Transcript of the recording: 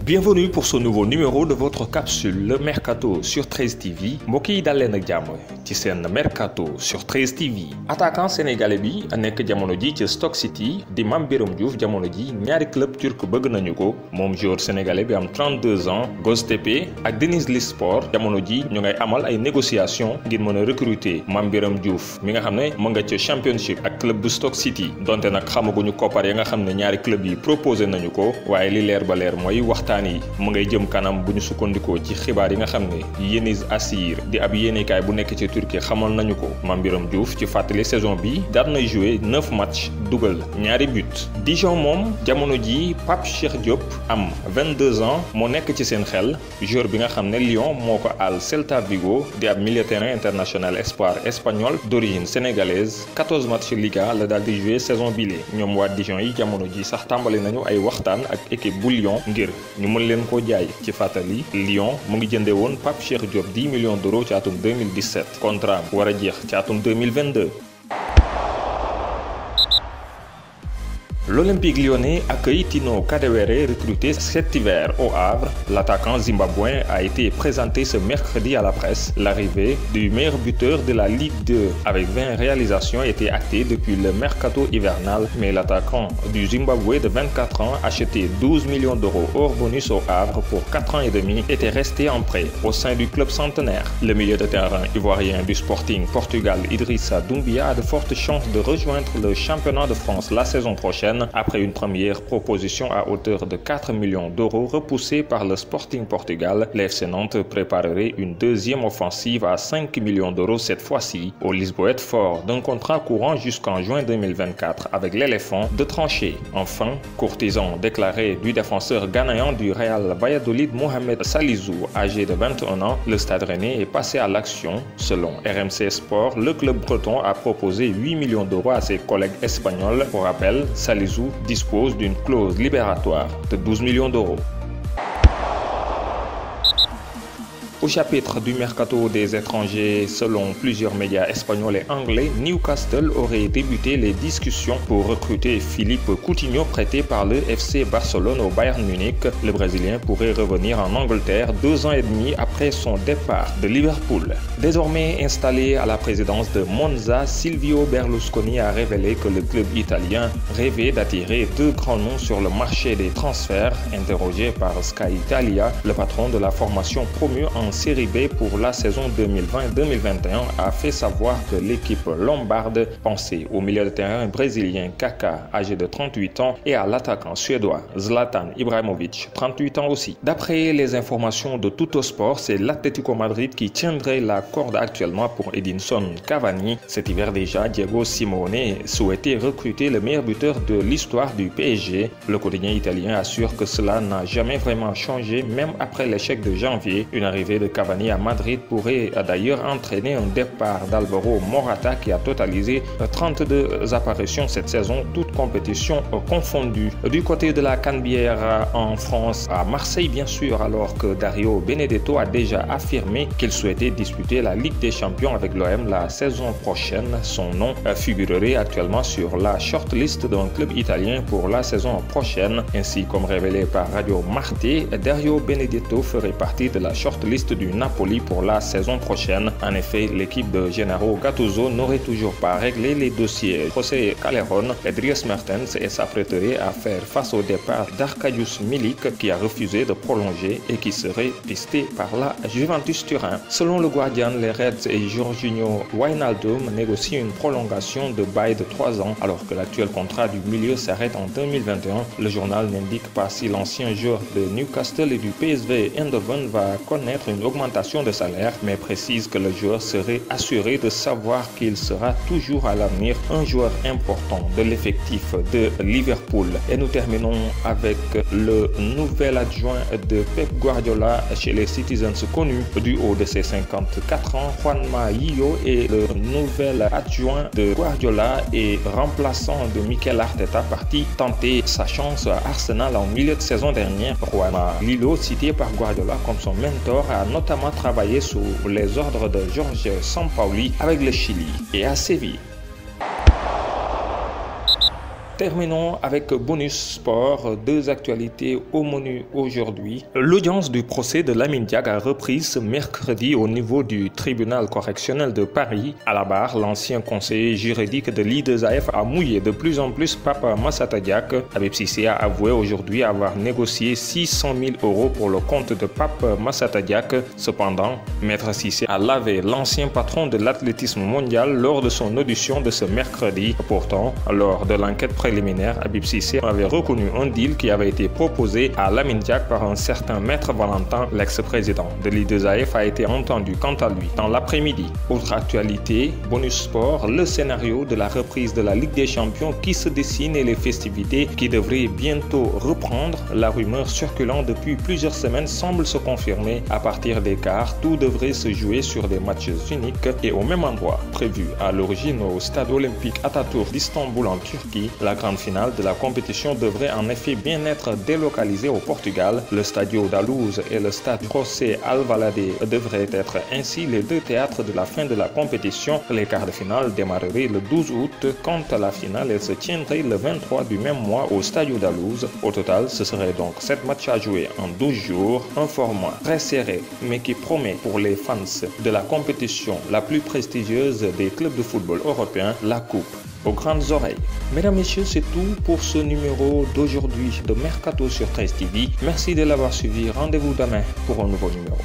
Bienvenue pour ce nouveau numéro de votre capsule le Mercato sur 13 TV mbokk yi dal leen ak jàmm ci seen Mercato sur 13 TV. Attaquant sénégalais bi nekk jamono ji ci Stoke City di Mame Biram Diouf jamono ji ñaari club turc bëgg nañu ko moom joueur sénégalais bi am 32 ans Göztepe ak Denizlispor jamono ji ñu ngay amal ay négociations ngir mën a recruter Mame Biram Diouf mi nga xam ne mu nga ca Championship ak club bu Stoke City donte nag xamaguñu koppar ya nga xam ne ñaari club yi proposé nañu ko waaye li leer ba leer mooy waxtaan yi mu ngay jëm kanam bu ñu sukkandikoo ci xibaar yi nga xam ne Yeniz Asir di ab yéenekaay bu nekk ci Turquie xamal nañu ko Mame Biram Diouf ci fàttali saison bi daan na joué 9 matchs dugal ñaari but. Dijon moom jamono ji Pape Cheikh Diop am 22 ans moo nekk ci seen xel joueur bi nga xam ne Lyon moo ko àll Celta Vigo di ab milieu terrain international espoir espagnol d'origine sénégalaise 14 matchs Liga la daal di joué saison bile ñoom waa Dijon yi jamono ji sax tàmbali nañu ay waxtaan ak équipe bu Lyon ngir ñu mën leen ko jaay ci fàttali Lyon mu ngi jëndee woon Pape Cheikh Diop 10 millions d'euros ci atum 2017 contrat war a jeex ci atum 2022. L'Olympique lyonnais accueille Tino Kadewere, recruté cet hiver au Havre. L'attaquant zimbabwéen a été présenté ce mercredi à la presse. L'arrivée du meilleur buteur de la Ligue 2 avec 20 réalisations était actée depuis le mercato hivernal, mais l'attaquant du Zimbabwe de 24 ans, acheté 12 millions d'euros hors bonus au Havre pour 4 ans et demi, était resté en prêt au sein du club centenaire. Le milieu de terrain ivoirien du Sporting Portugal, Idrissa Doumbia, a de fortes chances de rejoindre le championnat de France la saison prochaine, après une première proposition à hauteur de 4 millions d'euros repoussée par le Sporting Portugal. L'FC Nantes préparerait une deuxième offensive à 5 millions d'euros cette fois-ci au Lisboète fort d'un contrat courant jusqu'en juin 2024 avec l'éléphant de tranchée. Enfin, courtisan déclaré du défenseur ghanéen du Real Valladolid Mohamed Salisu, âgé de 21 ans, le Stade Rennais est passé à l'action. Selon RMC Sport, le club breton a proposé 8 millions d'euros à ses collègues espagnols. Pour rappel, Salisu dispose d'une clause libératoire de 12 millions d'euros. Au chapitre du mercato des étrangers, selon plusieurs médias espagnols et anglais, Newcastle aurait débuté les discussions pour recruter Philippe Coutinho prêté par le FC Barcelone au Bayern Munich. Le Brésilien pourrait revenir en Angleterre 2 ans et demi après son départ de Liverpool. Désormais installé à la présidence de Monza, Silvio Berlusconi a révélé que le club italien rêvait d'attirer 2 grands noms sur le marché des transferts. Interrogé par Sky Italia, le patron de la formation promue en Série B pour la saison 2020-2021 a fait savoir que l'équipe lombarde pensait au milieu de terrain brésilien Kaká, âgé de 38 ans, et à l'attaquant suédois Zlatan Ibrahimovic, 38 ans aussi. D'après les informations de Tuttosport, c'est l'Atlético Madrid qui tiendrait la corde actuellement pour Edinson Cavani. Cet hiver déjà, Diego Simeone souhaitait recruter le meilleur buteur de l'histoire du PSG. Le quotidien italien assure que cela n'a jamais vraiment changé, même après l'échec de janvier. Une arrivée de Cavani à Madrid pourrait d'ailleurs entraîner un départ d'Alvaro Morata qui a totalisé 32 apparitions cette saison, toutes compétitions confondues. Du côté de la Canebière en France, à Marseille bien sûr, alors que Dario Benedetto a déjà affirmé qu'il souhaitait disputer la Ligue des Champions avec l'OM la saison prochaine. Son nom figurerait actuellement sur la shortlist d'un club italien pour la saison prochaine. Ainsi, comme révélé par Radio Marte, Dario Benedetto ferait partie de la shortlist du Napoli pour la saison prochaine. En effet, l'équipe de Gennaro Gattuso n'aurait toujours pas réglé les dossiers José Callejon et Dries Mertens et s'apprêterait à faire face au départ d'Arkadiusz Milik qui a refusé de prolonger et qui serait pisté par la Juventus Turin. Selon le Guardian, les Reds et Jorginho Wijnaldum négocient une prolongation de bail de 3 ans alors que l'actuel contrat du milieu s'arrête en 2021. Le journal n'indique pas si l'ancien joueur de Newcastle et du PSV Eindhoven va connaître une augmentation de salaire, mais précise que le joueur serait assuré de savoir qu'il sera toujours à l'avenir un joueur important de l'effectif de Liverpool. Et nous terminons avec le nouvel adjoint de Pep Guardiola chez les Citizens connu du haut de ses 54 ans, Juanma Yillo, et le nouvel adjoint de Guardiola et remplaçant de Mikel Arteta parti tenter sa chance à Arsenal en milieu de saison dernière. Juanma Yillo, cité par Guardiola comme son mentor, a notamment travaillé sous les ordres de Jorge Sampaoli avec le Chili et à Séville. Terminons avec Bonus Sport, deux actualités au menu aujourd'hui. L'audience du procès de Lamine Diack a repris ce mercredi au niveau du tribunal correctionnel de Paris. À la barre, l'ancien conseiller juridique de l'I2AF a mouillé de plus en plus Pape Massata Diack. Habib Cissé a avoué aujourd'hui avoir négocié 600 000 € pour le compte de Pape Massata Diack. Cependant, Maître Cissé a lavé l'ancien patron de l'athlétisme mondial lors de son audition de ce mercredi. Pourtant, lors de l'enquête préliminaire, Habib Cissé avait reconnu un deal qui avait été proposé à Lamine Diack par un certain Maître Valentin, l'ex-président de l'I2AF, a été entendu quant à lui dans l'après-midi. Autre actualité, Bonus Sport, le scénario de la reprise de la Ligue des Champions qui se dessine et les festivités qui devraient bientôt reprendre. La rumeur circulant depuis plusieurs semaines semble se confirmer. À partir des quarts, tout devrait se jouer sur des matchs uniques et au même endroit. Prévu à l'origine au stade olympique Atatürk d'Istanbul en Turquie, la grande finale de la compétition devrait en effet bien être délocalisée au Portugal. Le Stadio da Luz et le stade José Alvalade devraient être ainsi les deux théâtres de la fin de la compétition. Les quarts de finale démarreraient le 12 août. Quant à la finale, elle se tiendrait le 23 du même mois au Stadio da Luz. Au total, ce serait donc 7 matchs à jouer en 12 jours. Un format très serré, mais qui promet pour les fans de la compétition la plus prestigieuse des clubs de football européens, la Coupe aux grandes oreilles. Mesdames, Messieurs, c'est tout pour ce numéro d'aujourd'hui de Mercato sur 13 TV. Merci de l'avoir suivi. Rendez-vous demain pour un nouveau numéro.